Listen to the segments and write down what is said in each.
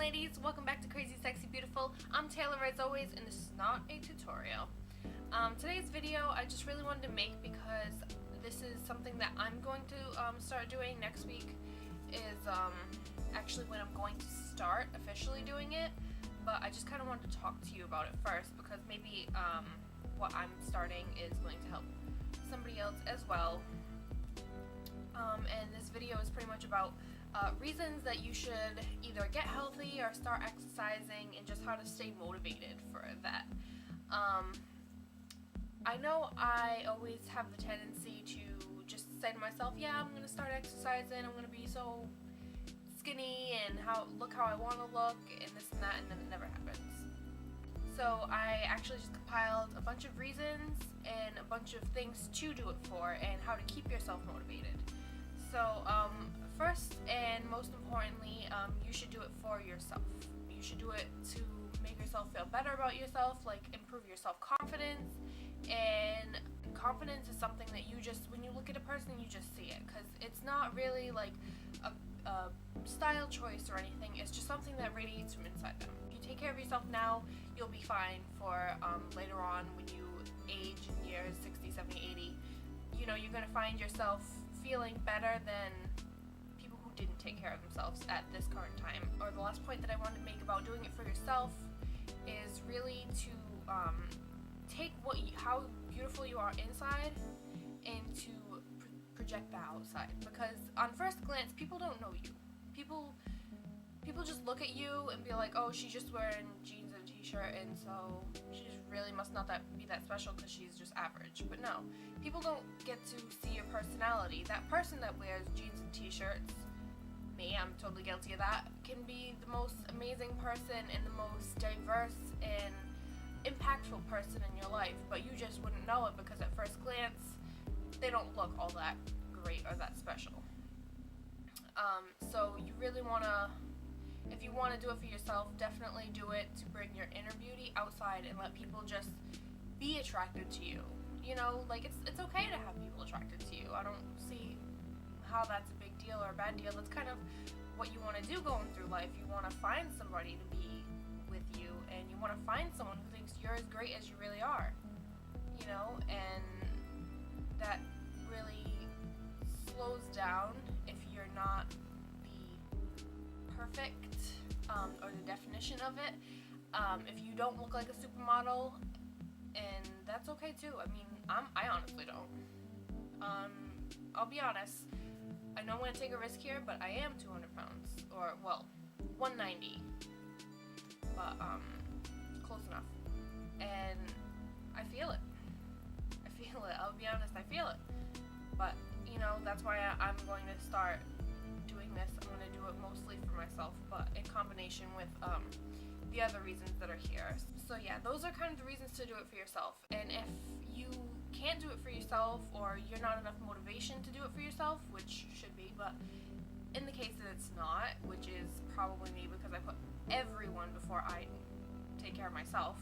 ladies, welcome back to Crazy Sexy Beautiful. I'm Taylor as always, and this is not a tutorial. Today's video I just really wanted to make because this is something that I'm going to start doing next week. Is actually when I'm going to start officially doing it, but I just kind of wanted to talk to you about it first because maybe what I'm starting is going to help somebody else as well. And this video is pretty much about reasons that you should either get healthy or start exercising, and just how to stay motivated for that. I know I always have the tendency to just say to myself, yeah, I'm going to start exercising, I'm going to be so skinny and look how I want to look and this and that, and then it never happens. So I actually just compiled a bunch of reasons and a bunch of things to do it for and how to keep yourself motivated. So first and most importantly, you should do it for yourself. You should do it to make yourself feel better about yourself, like improve your self-confidence. And confidence is something that you just, when you look at a person, you just see it, because it's not really like a style choice or anything. It's just something that radiates from inside them. If you take care of yourself now, you'll be fine for later on when you age in years 60, 70, 80. You know, you're going to find yourself feeling better than people who didn't take care of themselves at this current time. Or the last point that I wanted to make about doing it for yourself is really to take how beautiful you are inside and to project that outside. Because on first glance, people don't know you. People just look at you and be like, oh, she's just wearing jeans and a t-shirt, and so she just really must not be that special because she's just average. But no, people don't get to see your personality. That person that wears jeans and t-shirts, me, I'm totally guilty of that, can be the most amazing person and the most diverse and impactful person in your life, but you just wouldn't know it because at first glance, they don't look all that great or that special. So you really want to, if you want to do it for yourself, definitely do it to bring your inner beauty outside and let people just be attracted to you. You know, like it's okay to have people attracted to you. I don't see how that's a big deal or a bad deal. That's kind of what you want to do going through life. You want to find somebody to be with you, and you want to find someone who thinks you're as great as you really are. You know, and that really slows down if you're not the perfect or the definition of it. If you don't look like a supermodel, and that's okay too. I mean, I honestly don't. I'll be honest. I know I'm going to take a risk here, but I am 200 pounds. Or, well, 190. But, close enough. And I feel it. I'll be honest, I feel it. But, you know, that's why I'm going to start doing this. I'm going to do it mostly for myself, but in combination with the other reasons that are here. So yeah, those are kind of the reasons to do it for yourself. And if you can't do it for yourself, or you're not enough motivation to do it for yourself, which should be, but in the case that it's not, which is probably me because I put everyone before I take care of myself,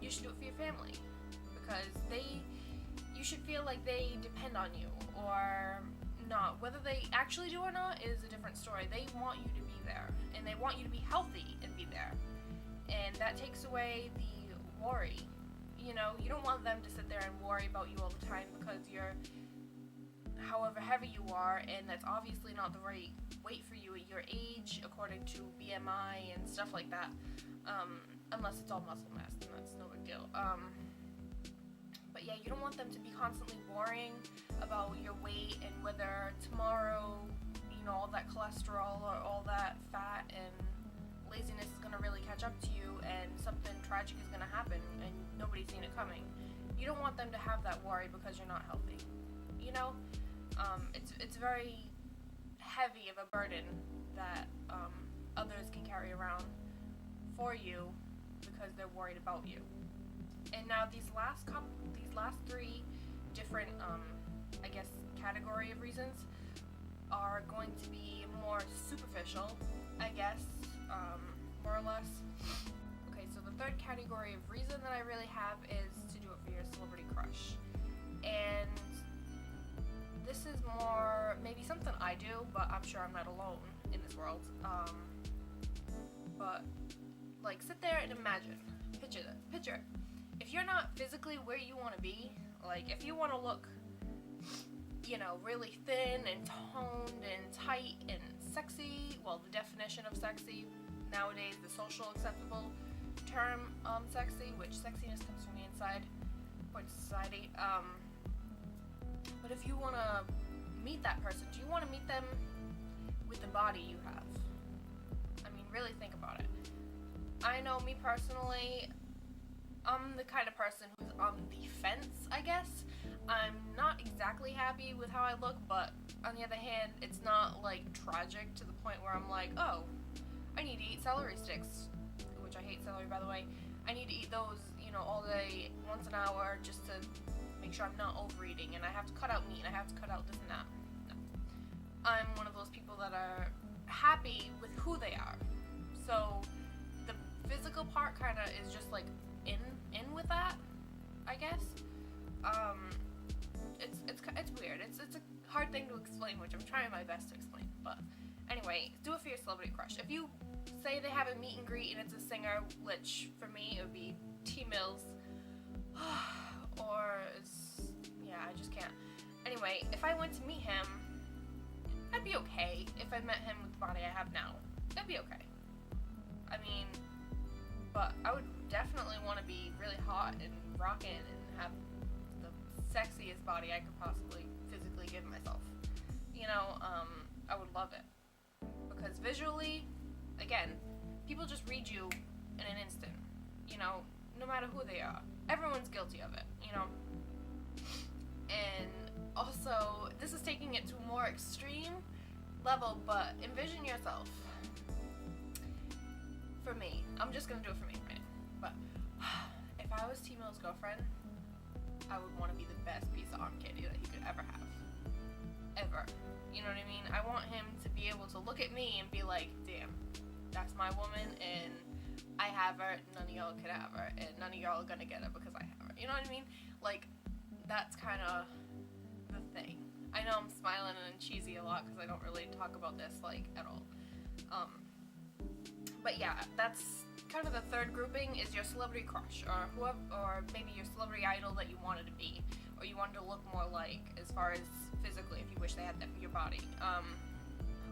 you should do it for your family, because you should feel like they depend on you, or not. Whether they actually do or not is a different story. They want you to be there, and they want you to be healthy and be there, and that takes away the worry. You know, you don't want them to sit there and worry about you all the time because you're however heavy you are, and that's obviously not the right weight for you at your age according to BMI and stuff like that, unless it's all muscle mass, then that's no big deal. But yeah, you don't want them to be constantly worrying about your weight and whether tomorrow, you know, all that cholesterol or all that fat and laziness is going to really catch up to you and something tragic is going to happen and nobody's seen it coming. You don't want them to have that worry because you're not healthy. You know, it's very heavy of a burden that others can carry around for you because they're worried about you. And now these last three different, I guess, category of reasons are going to be more superficial, I guess, more or less. Okay, so the third category of reason that I really have is to do it for your celebrity crush. And this is more maybe something I do, but I'm sure I'm not alone in this world. But, like, sit there and imagine. Picture it. If you're not physically where you want to be, like, if you want to look, you know, really thin and toned and tight and sexy, well, the definition of sexy nowadays, the social acceptable term, sexy, which sexiness comes from the inside, according to society, but if you want to meet that person, do you want to meet them with the body you have? I mean, really think about it. I know me personally, I'm the kind of person who's on the fence, I guess. I'm not exactly happy with how I look, but on the other hand, it's not like tragic to the point where I'm like, oh, I need to eat celery sticks, which I hate celery, by the way. I need to eat those, you know, all day, once an hour, just to make sure I'm not overeating, and I have to cut out meat, and I have to cut out this and that. No. I'm one of those people that are happy with who they are. So the physical part kind of is just like in with that, I guess. It's weird. It's a hard thing to explain, which I'm trying my best to explain. But anyway, do it for your celebrity crush. If you say they have a meet and greet and it's a singer, which for me it would be T Mills, or I just can't. Anyway, if I went to meet him, I'd be okay. If I met him with the body I have now, that'd be okay. I mean, but I would definitely want to be really hot and rockin' and have the sexiest body I could possibly physically give myself. You know, I would love it. Because visually, again, people just read you in an instant. You know, no matter who they are. Everyone's guilty of it, you know. And also, this is taking it to a more extreme level, but envision yourself. For me, I'm just gonna do it for me, right? But if I was T Mill's girlfriend, I would want to be the best piece of arm candy that he could ever have. Ever. You know what I mean? I want him to be able to look at me and be like, damn, that's my woman, and I have her, none of y'all can have her, and none of y'all are gonna get her because I have her. You know what I mean? Like, that's kind of the thing. I know I'm smiling and cheesy a lot because I don't really talk about this, like, at all. But yeah, that's kind of the third grouping is your celebrity crush, or whoever, or maybe your celebrity idol that you wanted to be, or you wanted to look more like, as far as physically, if you wish they had your body.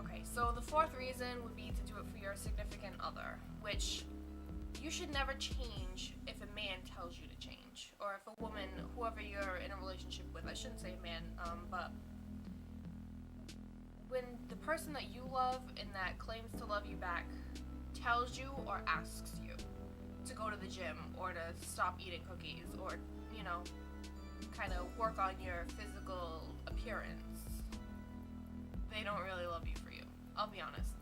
Okay, so the fourth reason would be to do it for your significant other, which you should never change if a man tells you to change, or if a woman, whoever you're in a relationship with, I shouldn't say man, but when the person that you love and that claims to love you back tells you or asks you to go to the gym or to stop eating cookies or, you know, kind of work on your physical appearance, they don't really love you for you. I'll be honest.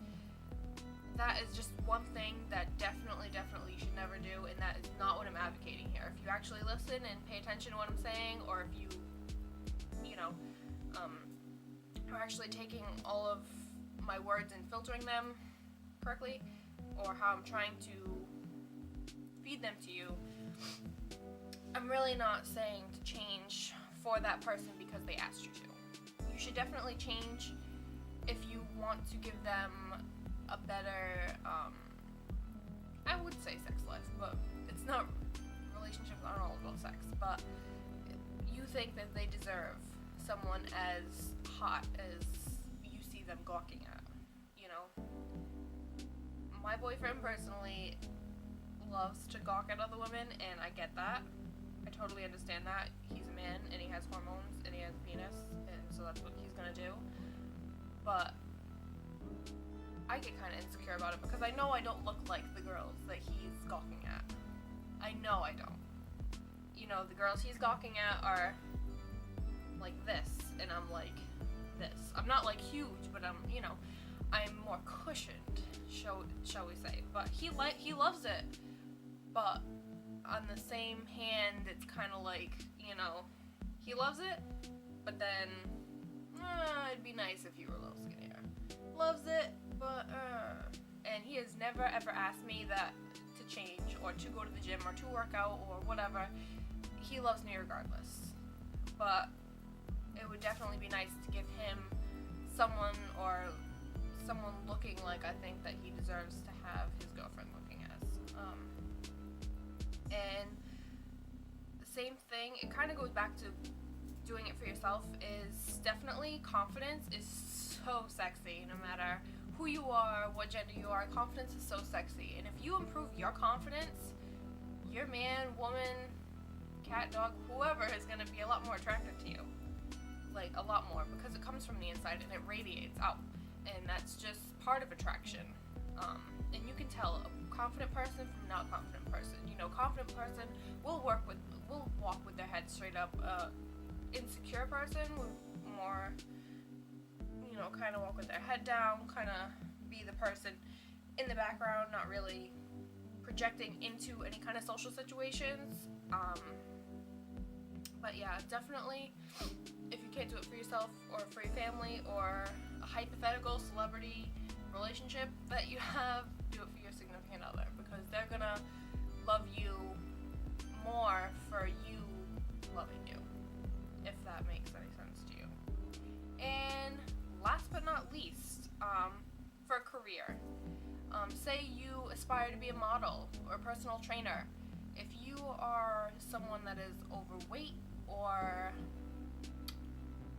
That is just one thing that definitely you should never do, and that is not what I'm advocating here. If you actually listen and pay attention to what I'm saying, or if you know, are actually taking all of my words and filtering them correctly, or how I'm trying to feed them to you, I'm really not saying to change for that person because they asked you to. You should definitely change if you want to give them a better, I would say sex life, but it's not, relationships aren't all about sex, but you think that they deserve someone as hot as you see them gawking at, you know? My boyfriend personally loves to gawk at other women, and I get that. I totally understand that. He's a man, and he has hormones, and he has a penis, and so that's what he's gonna do. But I get kind of insecure about it because I know I don't look like the girls that he's gawking at. I know I don't. You know, the girls he's gawking at are like this, and I'm like this. I'm not like huge, but I'm, you know, I'm more cushioned, shall we say. But he loves it. But on the same hand, it's kind of like, you know, he loves it, but then it'd be nice if you were a little skinnier. Loves it, but and he has never ever asked me that to change or to go to the gym or to work out or whatever. He loves me regardless. But it would definitely be nice to give him someone or someone looking like I think that he deserves to have his girlfriend looking as. And the same thing, it kind of goes back to doing it for yourself, is definitely confidence is so sexy. No matter who you are, what gender you are, confidence is so sexy. And if you improve your confidence, your man, woman, cat, dog, whoever is going to be a lot more attracted to you. Like, a lot more, because it comes from the inside and it radiates out. And that's just part of attraction. And you can tell a confident person from not confident person. You know, confident person will walk with their head straight up. Insecure person would more, you know, kind of walk with their head down, kind of be the person in the background, not really projecting into any kind of social situations. But yeah, definitely, if you can't do it for yourself or for your family or a hypothetical celebrity relationship that you have, do it for your significant other, because they're gonna love you more for you loving you, if that makes any sense to you. And last but not least, for a career, say you aspire to be a model or a personal trainer. If you are someone that is overweight or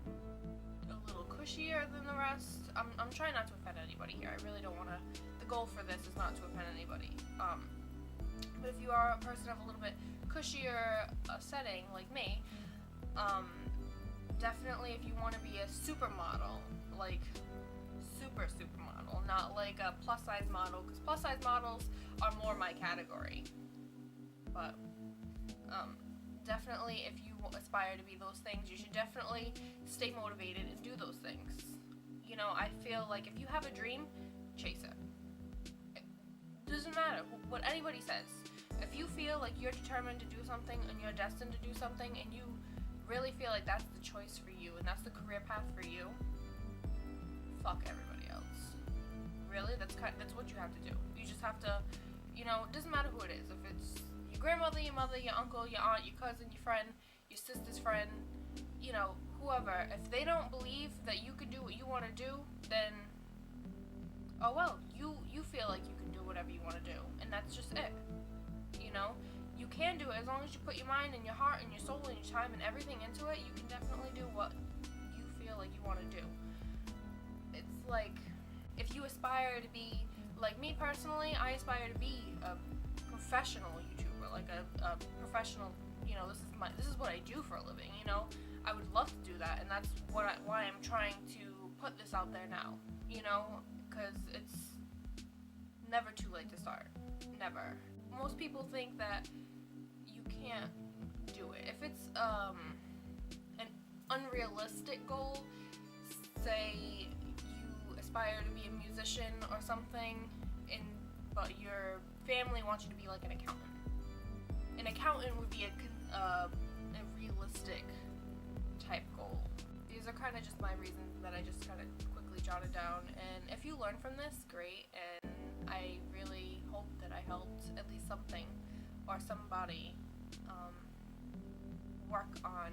a little cushier than the rest, I'm trying not to offend anybody here. I really don't want to. The goal for this is not to offend anybody. But if you are a person of a little bit cushier setting like me, definitely if you want to be a supermodel, like supermodel, not like a plus size model, because plus size models are more my category. But definitely if you aspire to be those things, you should definitely stay motivated and do those things. You know, I feel like if you have a dream, chase it. It doesn't matter what anybody says. If you feel like you're determined to do something and you're destined to do something and you really feel like that's the choice for you and that's the career path for you, fuck everybody else. Really, that's what you have to do. You just have to, you know, it doesn't matter who it is. If it's your grandmother, your mother, your uncle, your aunt, your cousin, your friend, your sister's friend, you know, whoever, if they don't believe that you can do what you want to do, then, oh well, you feel like you can do whatever you want to do, and that's just it. You know, you can do it as long as you put your mind and your heart and your soul and your time and everything into it. You can definitely do what you feel like you want to do. It's like, if you aspire to be, like me personally, I aspire to be a professional YouTuber, like a professional, you know, this is what I do for a living, you know. I would love to do that, and that's why I'm trying to put this out there now, you know, because it's never too late to start. Never. Most people think that you can't do it. If it's an unrealistic goal, say you aspire to be a musician or something, but your family wants you to be like an accountant. An accountant would be a realistic type goal. These are kind of just my reasons that I just kind of quickly jotted down, and if you learn from this, great, and I really hope that I helped at least something or somebody work on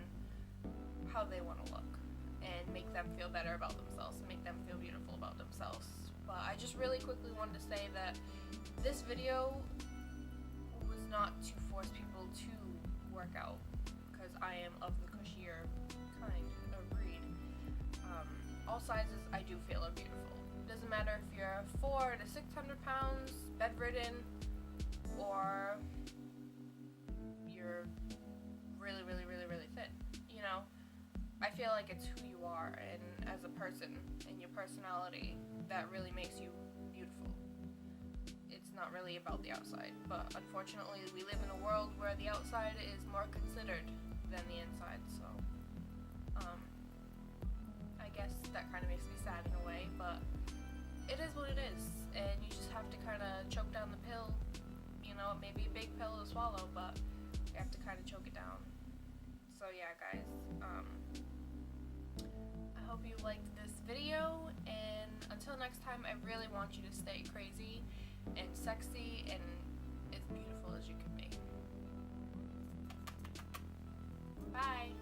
how they want to look and make them feel better about themselves and make them feel beautiful about themselves. But I just really quickly wanted to say that this video was not to force people to work out, because I am of the cushier kind of breed. All sizes I do feel are beautiful. Doesn't matter if you're 400 to 600 pounds, bedridden, or you're really, really, really, really thin. You know, I feel like it's who you are and as a person and your personality that really makes you beautiful. It's not really about the outside, but unfortunately we live in a world where the outside is more considered than the inside, so I guess that kind of makes me sad in a way, but it is what it is, and you just have to kind of choke down the pill. You know, it may be a big pill to swallow, but you have to kind of choke it down. So yeah, guys, I hope you liked this video, and until next time, I really want you to stay crazy and sexy and as beautiful as you can be. Bye!